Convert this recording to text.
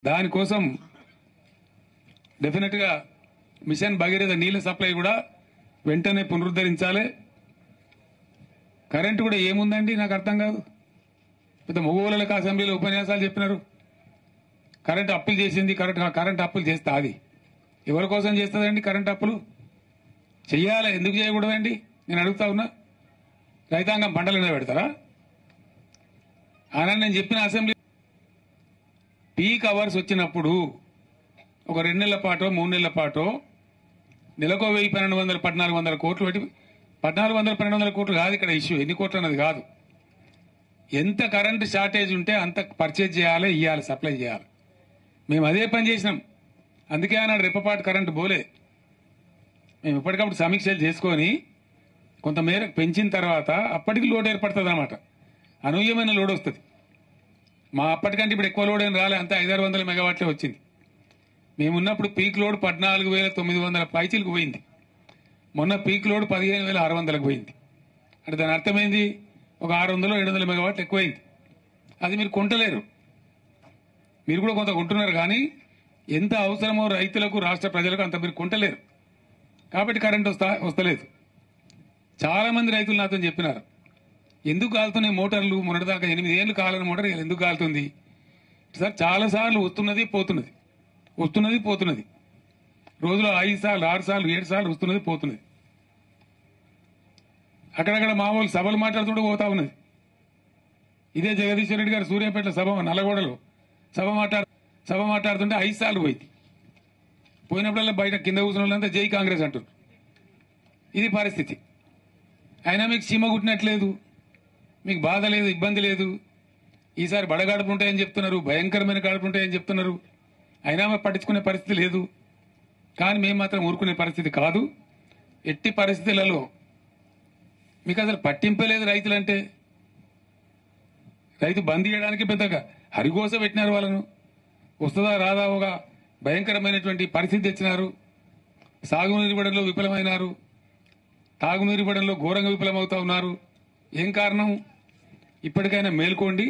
దానికోసం డెఫినెట్ గా మిషన్ భగీరథ నీళ్ల సప్లై కూడా వెంటనే పునరుద్ధరించాలి. కరెంటు కూడా ఏముందండి నాకు అర్థం కాదు. పెద్ద మగవాళ్ళకి అసెంబ్లీలో ఉపన్యాసాలు చెప్పినారు. కరెంటు అప్పులు చేసింది, కరెంటు అప్పులు చేస్తా అది ఎవరి కోసం చేస్తుందండి? కరెంటు అప్పులు చెయ్యాలి, ఎందుకు చేయకూడదండి? నేను అడుగుతా ఉన్నా. రైతాంగం పంటల మీద పెడతారా? అని నేను చెప్పిన అసెంబ్లీ పీక్ అవర్స్ వచ్చినప్పుడు ఒక 2 నెలల పాటో 3 నెలల పాటో నెలకో 1,100-1,200 కోట్లు పెట్టి 1,400-1,200 కోట్లు కాదు ఇక్కడ ఇష్యూ, ఎన్ని కోట్లు అన్నది కాదు. ఎంత కరెంటు షార్టేజ్ ఉంటే అంత పర్చేజ్ చేయాలి, ఇవ్వాలి, సప్లై చేయాలి. మేము అదే పని చేసినాం. అందుకే ఆనాడు రెప్పపాటు కరెంటు పోలే. మేము ఎప్పటికప్పుడు సమీక్షలు చేసుకొని కొంతమేరకు పెంచిన తర్వాత అప్పటికి లోడ్ ఏర్పడుతుంది అన్నమాట. అనూహ్యమైన లోడ్ వస్తుంది. మా అప్పటికంటే ఇప్పుడు ఎక్కువ లోడ్ ఏం రాలే, అంతా 500-600 మెగావాట్లే వచ్చింది. మేమున్నప్పుడు పీక్ లోడ్ 14,900 పైచీలకు పోయింది. మొన్న పీక్ లోడ్ 15,600కు పోయింది. అంటే దాని అర్థమైంది ఒక 600-700 మెగావాట్లు ఎక్కువైంది. అది మీరు కొంటలేరు. మీరు కూడా కొంత కొంటున్నారు, కానీ ఎంత అవసరమో రైతులకు రాష్ట్ర ప్రజలకు అంత మీరు కొంటలేరు. కాబట్టి కరెంట్ వస్తలేదు. చాలా మంది రైతులు నాతో చెప్పినారు, ఎందుకు కాలుతున్నాయి మోటార్లు? మొన్నటిదాకా 8 ఏళ్ళు కాలని మోటార్ ఎందుకు కాలుతుంది సార్? చాలాసార్లు వస్తున్నది పోతున్నది, వస్తున్నది పోతున్నది. రోజులో 5 సార్లు 6 సార్లు 7 సార్లు వస్తున్నది పోతున్నది. అక్కడక్కడ మామూలు సభలు మాట్లాడుతుంటే పోతా ఉన్నది. ఇదే జగదీశ్వర రెడ్డి గారు సూర్యాపేట సభ నల్లగొండలో సభ మాట్లాడుతుంటే 5 సార్లు పోయింది. పోయినప్పుడల్లా బయట కింద కూర్చున్న వాళ్ళంతా జై కాంగ్రెస్ అంటారు. ఇది పరిస్థితి. అయినా మీకు సీమ కుట్టినట్లేదు, మీకు బాధ లేదు, ఇబ్బంది లేదు. ఈసారి బడగాడుపు ఉంటాయని చెప్తున్నారు, భయంకరమైన గాడుపు ఉంటాయని చెప్తున్నారు. అయినా పట్టించుకునే పరిస్థితి లేదు. కానీ మేము మాత్రం ఊరుకునే పరిస్థితి కాదు. ఎట్టి పరిస్థితులలో మీకు అసలు పట్టింపే లేదు రైతులంటే. రైతు బంద్ చేయడానికి పెద్దగా హరిగోస పెట్టినారు వాళ్ళను. వస్తుందా రాదా ఒక భయంకరమైనటువంటి పరిస్థితి తెచ్చినారు. సాగునీరు ఇవ్వడంలో విఫలమైనారు, తాగునీరు ఇవ్వడంలో ఘోరంగా విఫలమవుతా ఉన్నారు. ఏం కారణం? ఇప్పటికైనా మేల్కోండి.